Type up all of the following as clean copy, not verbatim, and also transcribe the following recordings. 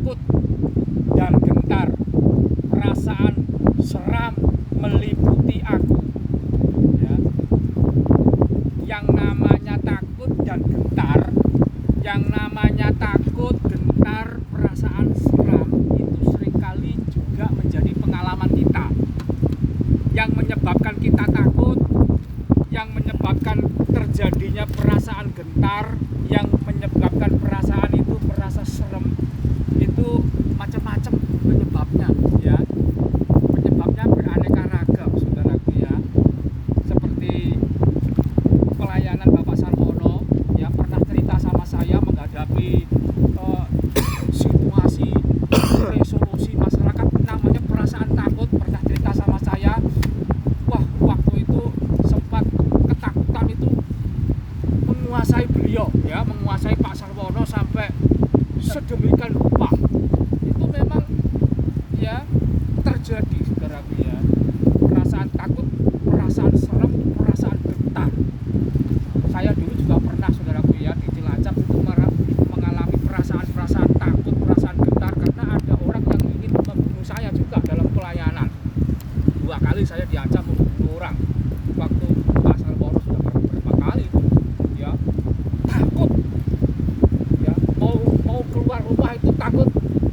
takut dan gentar, perasaan seram meliputi aku. Ya. Yang namanya takut dan gentar, yang namanya takut, gentar, perasaan seram itu seringkali juga menjadi pengalaman kita. Yang menyebabkan kita takut, yang menyebabkan terjadinya perasaan gentar, yang menyebabkan perasaan itu merasa serem, itu macam-macam penyebabnya, ya. Penyebabnya beraneka ragam, saudaraku, ya. Seperti pelayanan Bapak Sarwono, ya, pernah cerita sama saya menghadapi situasi resolusi masyarakat namanya perasaan takut. Pernah cerita sama saya, wah, waktu itu sempat ketakutan itu menguasai beliau, ya, menguasai Pak Sarwono sampai sedemikian rupa. Itu memang, ya, terjadi, saudaraku, ya. Perasaan takut, perasaan serem, perasaan gentar. Saya dulu juga pernah, saudaraku, ya, di Cilacap itu mengalami perasaan-perasaan takut, perasaan gentar karena ada orang yang ingin membunuh saya juga dalam pelayanan. 2 kali saya diancam membunuh orang. Waktu Pak Sarwono sudah beberapa kali itu, ya, takut, ya, mau keluar rumah itu takut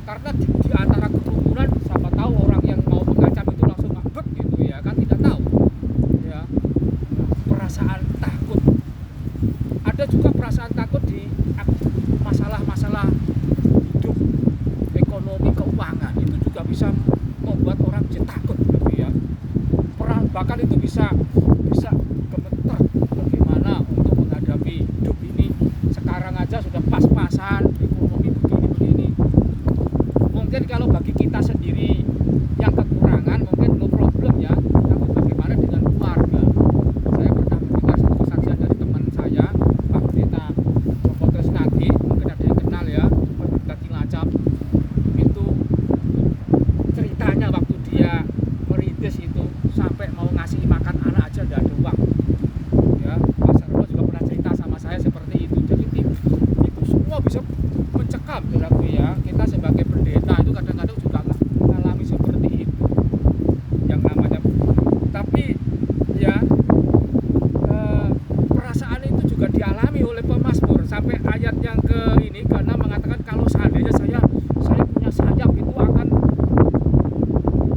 karena di antara kerumunan siapa tahu orang yang mau mengancam itu langsung ngabek gitu, ya kan, tidak tahu, ya. Perasaan takut. Ada juga perasaan takut di masalah-masalah hidup, ekonomi, keuangan. Itu juga bisa membuat orang jadi takut, gitu, ya. Bahkan itu bisa gemeter bagaimana untuk menghadapi hidup ini. Sekarang aja sudah pas-pasan, ekonomi begini-begini. Mungkin kalau bagi kita sendiri yang kekurangan mungkin no problem, ya. Tapi bagaimana dengan keluarga? Saya pernah mendengar satu kesaksian dari teman saya, Pak Pendeta Joko Tresnadi, mungkin ada yang kenal, ya, Pendeta Cilacap. Itu ceritanya waktu dia merintis itu sampai mau ngasih makan anak aja tidak ada uang, ya. Pak Sarwono juga pernah cerita sama saya seperti itu. Jadi itu semua bisa mencekam, saudaraku, ya. Kita sebagai pendeta itu kadang-kadang juga mengalami seperti itu, yang namanya. Tapi, ya, perasaan itu juga dialami oleh pemazmur sampai ayat yang karena mengatakan kalau seandainya saya punya sayap itu akan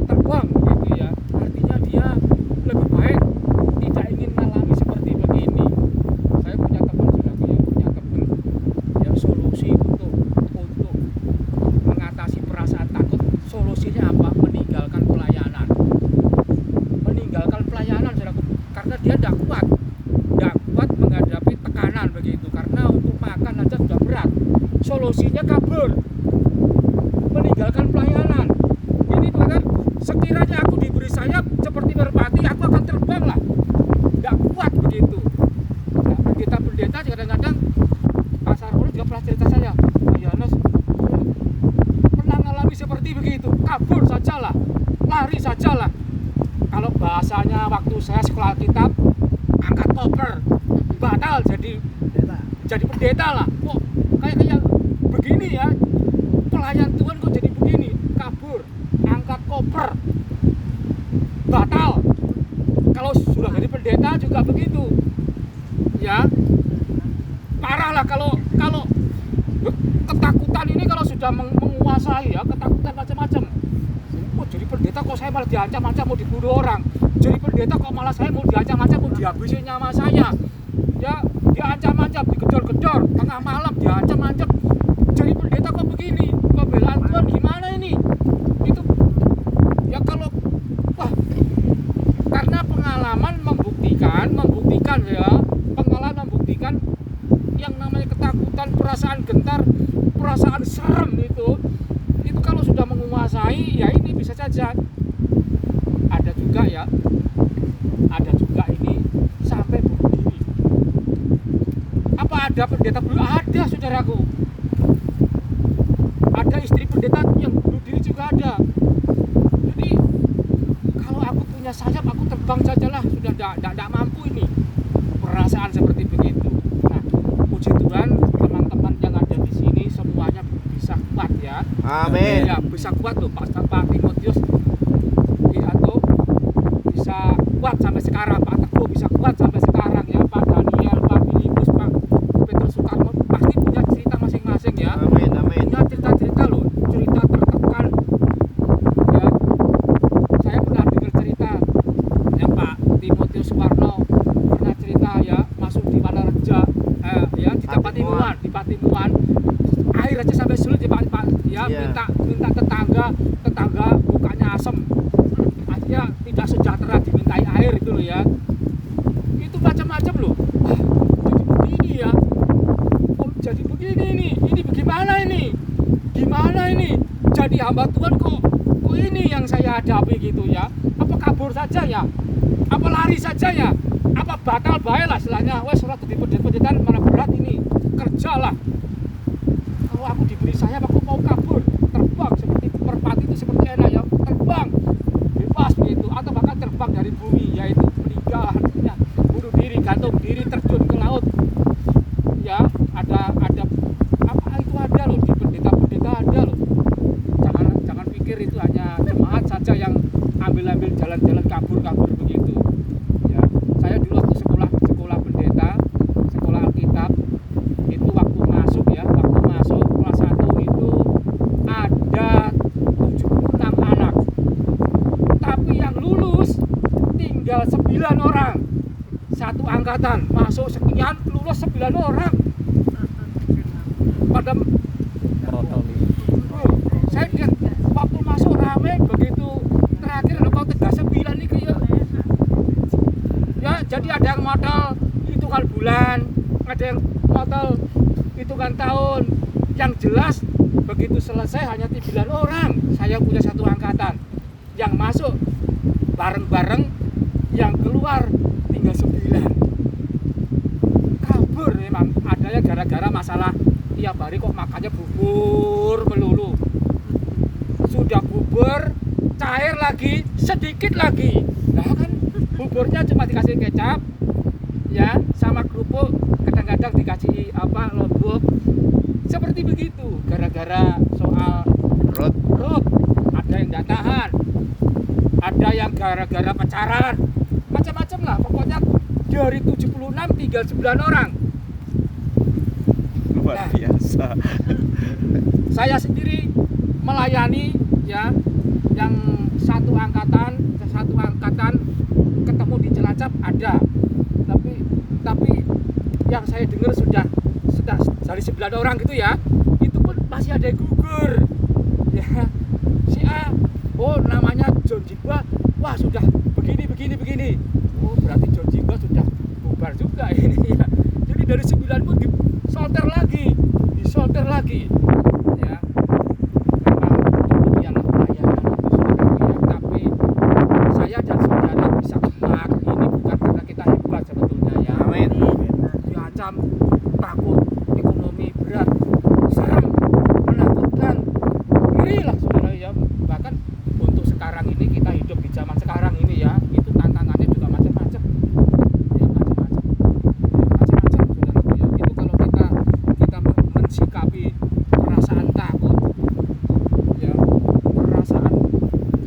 terbang, gitu, ya. Artinya dia lebih baik tidak ingin mengalami seperti begini. Saya punya teman, saudaraku, ya, punya teman, ya, solusi untuk mengatasi perasaan takut, solusinya apa? Meninggalkan pelayanan, saudaraku, karena dia tidak kuat menghadapi tekanan begitu, karena untuk makan aja sudah berat. Solusinya kabur, meninggalkan pelayanan. Ini kan, sekiranya aku diberi sayap seperti merpati, aku akan terbang lah. Tidak kuat begitu. Nah, pendeta-pendeta kadang-kadang, Pak Sarwono juga pernah cerita saya, Yohanes pernah mengalami seperti begitu, kabur sajalah, lari sajalah. Kalau bahasanya waktu saya sekolah kitab, angkat koper, batal jadi pendeta lah. Kok kayak begini, ya, pelayan Tuhan kok jadi begini, kabur, angkat koper, batal. Kalau sudah jadi pendeta juga begitu, ya. Parah lah kalau ketakutan ini kalau sudah menguasai, ya, ketakutan macam-macam. Oh, jadi pendeta kok saya malah diancam-ancam mau dibunuh orang. Jadi pendeta kok malah saya mau diancam-ancam mau dihabisin nyawa saya. Ya, diancam-ancam, digedor-gedor, tengah malam diancam-ancam. Jadi pendeta kok begini, pembelaan Tuhan gimana ini? Itu, ya, kalau, wah, karena pengalaman membuktikan, ya, pengalaman membuktikan yang namanya ketakutan, perasaan gentar, perasaan serem itu kalau sudah menguasai, ya, ini bisa saja. Ada juga, ya, ini sampai bunuh diri. Apa ada pendeta bunuh? Ada, saudaraku. Ada istri pendeta yang bunuh diri juga ada. Jadi kalau aku punya sayap, aku terbang sajalah, sudah tidak mampu ini. Perasaan seperti begitu. Nah, puji Tuhan, teman-teman yang ada di sini semuanya bisa kuat, ya. Amin. Ya bisa kuat loh Pak Timotius Wiranto, bisa kuat sampai sekarang. Pak Teguh bisa kuat sampai sekarang ya. Pak Daniel, Pak Filipus, Pak Petrus Soekarno pasti punya cerita masing-masing ya. Amin. Amin. Punya cerita-cerita loh, cerita tertekan ya. Saya pernah dengar cerita yang Pak Timotius Soekarno pernah cerita ya, masuk di Wanareja ya, di Patimuan air aja sampai sulit ya Pak ya. Iya. minta tetangga mukanya asem, artinya tidak sejahtera, dimintai air itu loh ya. Itu macam-macam loh. Jadi begini ya, jadi begini ini gimana ini jadi hamba Tuhan kok ini yang saya hadapi gitu ya. Apa kabur saja ya, apa lari saja ya, apa batal bae lah istilahnya. Wes ora dadi pendidikan mana berat ini, kerjalah. Kalau aku diberi sayap aku mau kabur, terbang seperti merpati itu seperti enak ya, terbang bebas begitu, atau bahkan terbang dari bumi, yaitu meninggal, artinya bunuh diri, gantung diri, terjun ke laut ya. Ada apa itu ada loh, di pendeta ada loh. Jangan pikir itu hanya jemaat saja yang ambil jalan-jalan kabur begitu ya. Saya dulu waktu sekolah pendeta, sekolah Alkitab itu waktu masuk kelas 1 itu ada 76 anak, tapi yang lulus tinggal 9 orang. Satu angkatan masuk sekian, lulus 9 orang. Pada saya lihat waktu masuk rame begitu, terakhir kau 39 nih ya. Jadi ada yang modal hitungan bulan, ada yang modal hitungan tahun. Yang jelas begitu selesai hanya 9 orang. Saya punya satu angkatan yang masuk bareng-bareng, yang keluar tinggal 9. Kabur memang. Adanya gara-gara masalah tiap hari kok makannya bubur melulu. Sudah bubur, cair lagi, sedikit lagi. Nah kan buburnya cuma dikasih kecap ya, sama kerupuk, kadang-kadang dikasih lombok. Seperti begitu, gara-gara soal perut. Ada yang nggak tahan, ada yang gara-gara pacaran, macam-macam lah. Pokoknya dari 76 tinggal 9 orang. Luar biasa. Saya sendiri melayani ya, yang satu angkatan ketemu di Cilacap ada, tapi yang saya dengar sudah dari 9 orang gitu ya, itu pun masih ada yang gugur ya. Si A, oh namanya John Jigba, wah sudah begini, oh berarti John Jigba sudah bubar juga ini ya. Jadi dari 9 pun disolter lagi ya. Memang demikianlah pelayanan itu saudara ya. Tapi saya dan saudara bisa menang ini bukan karena kita hebat sebetulnya ya. Amin. Diancam, takut, ekonomi berat, serem, menakutkan, ngeri lah saudara ya. Bahkan untuk sekarang ini, kita hidup di zaman sekarang ini ya, itu tantangannya juga macam-macam ya, macam-macam saudara ya. Itu kalau kita mensikapi perasaan takut ya, perasaan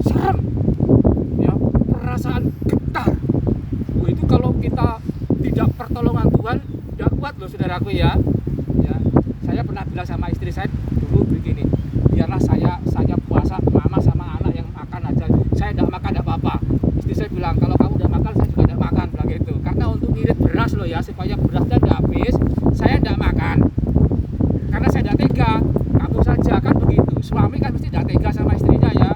serem ya, perasaan getar, itu kalau kita tidak pertolongan Tuhan tidak kuat loh saudaraku ya. Ya, saya pernah bilang sama istri saya dulu begini, biarlah saya puasa, mama sama anak yang makan aja, saya tidak makan tidak apa-apa. Istri saya bilang kalau kamu udah makan saya juga tidak makan, bilang gitu. Karena untuk ngirit beras loh ya, supaya berasnya tidak habis, saya tidak makan. Karena saya tidak tega, kamu saja kan begitu. Suami kan mesti tidak tega sama istrinya ya.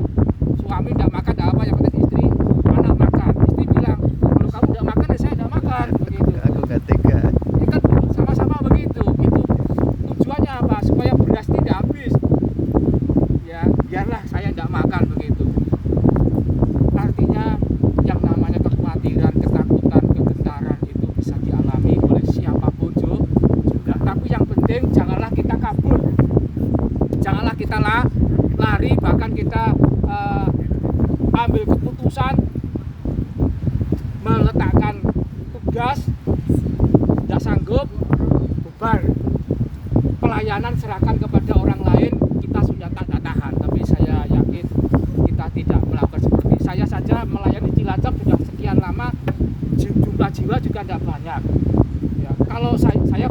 Suami tidak makan tidak apa, yang penting istri anak makan. Istri bilang kalau kamu tidak makan ya saya tidak makan, begitu. Aku gak tega. Ini kan sama-sama begitu. Itu tujuannya apa? Supaya beras tidak habis. Ya, biarlah saya tidak makan begitu. Artinya yang namanya kekhawatiran, ketakutan, kegentaran itu bisa dialami oleh siapapun juga. Tapi yang penting janganlah kita kabur. Janganlah kita lari, bahkan kita ambil keputusan meletakkan tugas, tidak sanggup, bubar. Pelayanan serahkan kepada orang lain, kita sudah tak tahan. jumlah juga tidak banyak. Ya, kalau saya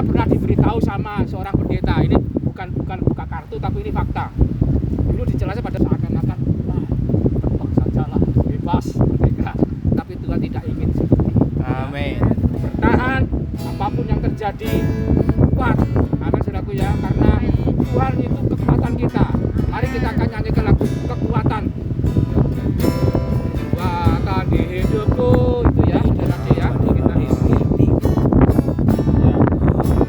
pernah diberitahu sama seorang pendeta, ini bukan buka kartu tapi ini fakta. Dulu dijelaskan pada seakan-akan wah tembak sajalah bebas merdeka, tapi Tuhan tidak ingin seperti itu. Amin. Bertahan apapun yang terjadi, kuat. Amin saudaraku ya, karena Tuhan itu kekuatan kita. Mari kita akan nyanyikan lagu kekuatan. Kekuatan di hidupku itu ya, saudara ya. Kita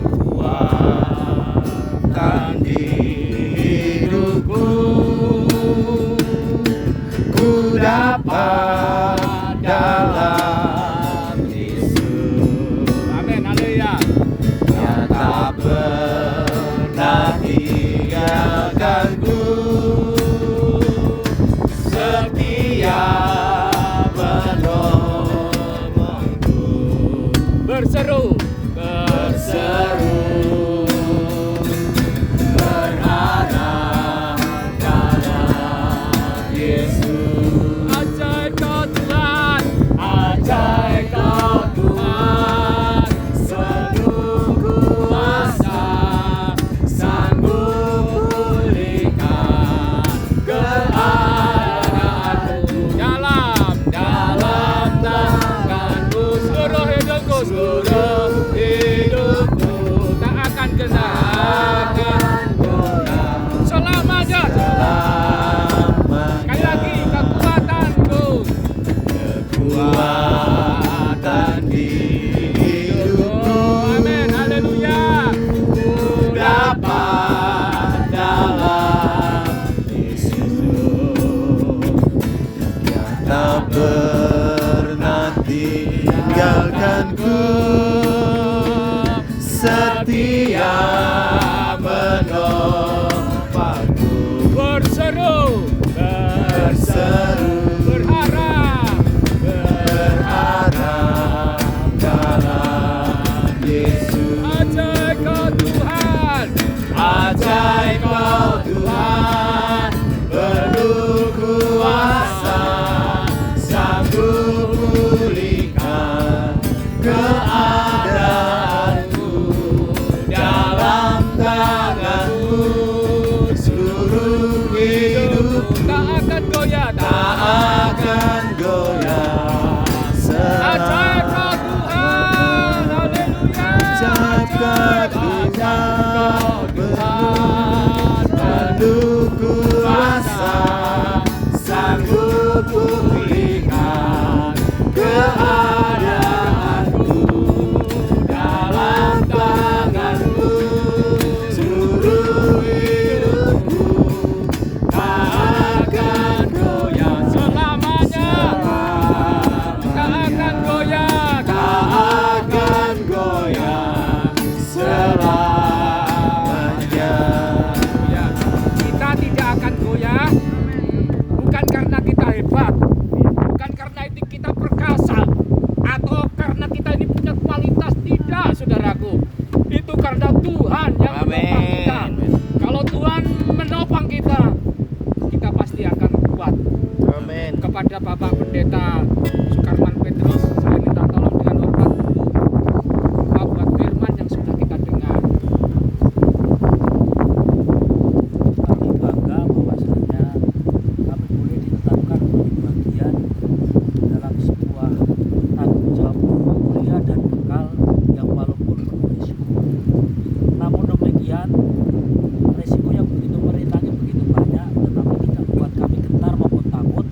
Kekuatan di hidupku, ku dapat dalam Yesus. Amin, haleluya. Yang tak pernah tinggalkanku, setia menolongku. Berseru, berharap dalam Yesus. ajaib kau Tuhan, Ajaib kau Tuhan, penuh kuasa, sanggup pulihkan keadaanku. dalam Tanganku seluruh hidupku, seluruh hidupku tak akan kena akan goyah selamanya. Sekali lagi, kekuatanku, kekuatan di hidupku. amin, haleluya. Ku dapat dalam Yesus yang tak pernah tinggalkanku, setia menopangku. Berseru, berharap, Berharap dalam Yesus. ajaib kau Tuhan, Ajaib kau Tuhan, penuh kuasa, sanggup pulihkan keadaanku. Dalam tanganmu seluruh hidupku tak akan goyah, tak akan goyah. ajaib kau Tuhan, haleluya. Ajaib kau Tuhan, penuh kuasa, sanggup pulihkan keadaanku. Dalam tanganmu seluruh hidupku tak akan goyah Selamanya tak akan goyah, tak akan goyah selamanya. ya. Kita tidak akan goyah, bukan karena kita hebat, bukan karena itu kita perkasa, atau karena kita ini punya kualitas, tidak saudaraku. Itu karena Tuhan yang menopang kita. Kalau Tuhan menopang kita, kita pasti akan kuat. Amin. Kepada Bapak Pendeta Sukarman Petrus, saya minta tolong dengan hormat Bapak buat firman yang sudah kita dengar. Kami bangga bahwasanya kami boleh ditetapkan menjadi bagian dalam sebuah tanggung jawab mulia dan bekal yang walaupun penuh risiko. Namun demikian, risiko yang begitu merintangi begitu banyak, tetapi tidak membuat kami gentar maupun takut,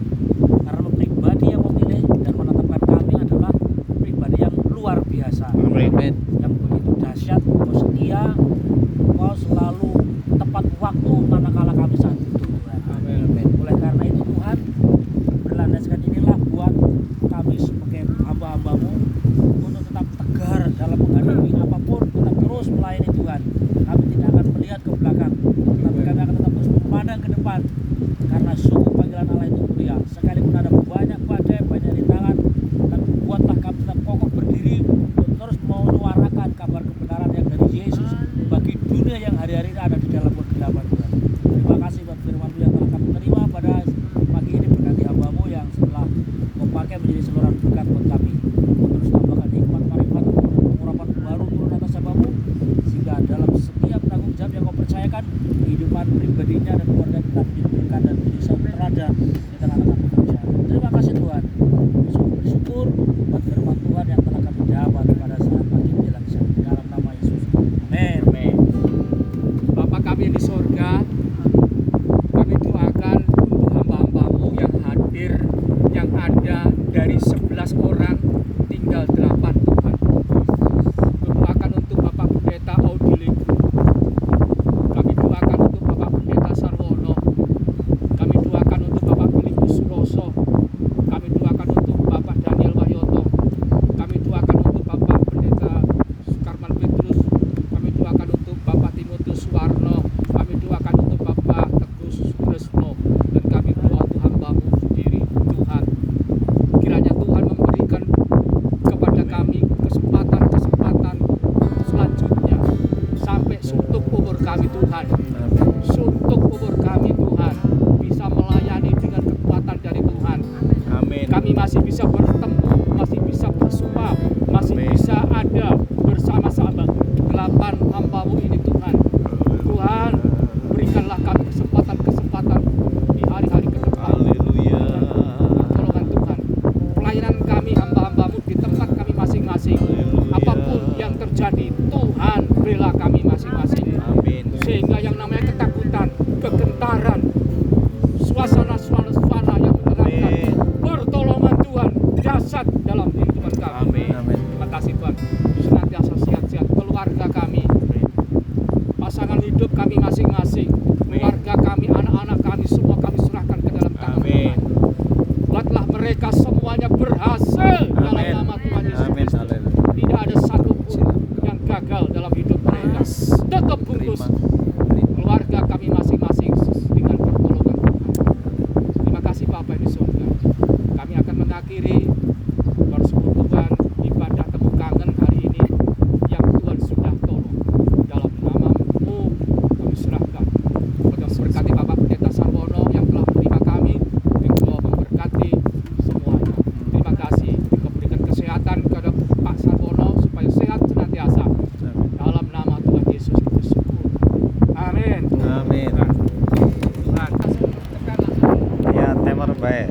karena pribadi yang memilih dan menetapkan kami adalah pribadi yang luar biasa, Amin. yang begitu dahsyat. Kau setia, kau selalu tepat waktu manakala kami saat butuh, Tuhan. Amin. Oleh karena itu Tuhan, berlandaskan inilah buat kami sebagai hamba-hambamu untuk tetap tegar dalam menghadapi apapun, tetap terus melayani Tuhan. Kami tidak akan melihat ke belakang, tapi kami akan tetap terus memandang ke depan, karena sungguh panggilan Allah itu mulia. Sekalipun ada banyak badai, banyak rintangan, tapi buatlah kami tetap kokoh berdiri untuk terus menyuarakan kabar kebenaran yang dari Yesus bagi dunia yang hari-hari ini ada di dalam kegelapan, Tuhan. Terima kasih buat firman-Mu yang telah kami terima pada pagi ini. Berkati hamba-Mu yang setelah Kau pakai menjadi saluran berkat buat kami. pribadinya dan keluarga kita menjadi berkat dan menjadi saudara di tengah-tengah pekerjaan. Terima kasih Tuhan. Sungguh bersyukur buat firman Tuhan yang telah kami dapat pada saat pagi menjelang siang. Dalam nama Yesus. Amin. Bapa kami yang di sorga, kami doakan untuk hamba-hambamu yang hadir, yang ada dari 11 orang tinggal 8 Tuhan. Doakan untuk Bapak Pendeta Audilik, kami doakan untuk Bapak Pendeta Sarwono, kami doakan untuk Bapak Filipus Suroso, kami doakan untuk Bapak Daniel Wahyoto, kami doakan untuk Bapak Pendeta Sukarman Petrus, kami doakan untuk Bapak Timotius Suwarno, kami doakan untuk Bapak Teguh Sutresno, dan kami doa untuk hamba-Mu sendiri Tuhan. Kiranya Tuhan memberikan kepada kami kesempatan-kesempatan selanjutnya sampai suntuk umur kami Tuhan, suntuk umur kami Tuhan, bisa melayani dengan kekuatan dari Tuhan. Amin. Kami masih bisa bertemu, masih bisa bersua, masih Amin. bisa ada bersama-sama 8 hamba-Mu ini Tuhan. Tuhan, berikanlah kami kesempatan-kesempatan di hari-hari ke depan. Haleluya. Pertolongan Tuhan, pelayanan kami hamba-hamba-Mu di tempat kami masing-masing. Haleluya. Apapun yang terjadi, Tuhan bela kami masing-masing. Amin. Sehingga yang namanya ketakutan, kegentaran, suasana yang menenangkan, Amin. pertolongan Tuhan dahsyat dalam kehidupan kami. Amin. Terima kasih Tuhan, senantiasa sehat-sehat keluarga kami, pasangan hidup kami masing-masing, keluarga kami, anak-anak kami, semua kami serahkan ke dalam tangan Amin. Tuhan. Buatlah mereka semuanya berhasil dalam Amin. nama Tuhan Yesus Amin. Kristus. Haleluya. Tidak ada satupun yang gagal dalam hidup mereka. Tetap bungkus keluarga kami masing-masing dengan pertolongan Tuhan. Terima kasih Bapak di surga. Kami akan mengakhiri persekutuan ibadah temu kangen hari ini yang Tuhan sudah tolong. Dalam nama-Mu kami serahkan. Tuhan berkati Bapak Pendeta Sarwono yang telah menerima kami, Engkau memberkati semuanya. Terima kasih, Engkau berikan kesehatan kepada Pak Sarwono supaya sehat senantiasa. Dalam nama Tuhan Yesus kita bersyukur. Amin. Amin. Tuhan, tekan langsung. Ya, temar baik.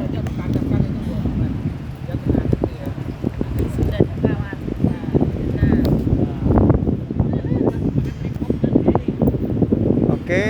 Dia berkandangkan itu buat dia tenang itu ya. Sudah kawan. Nah, Oke.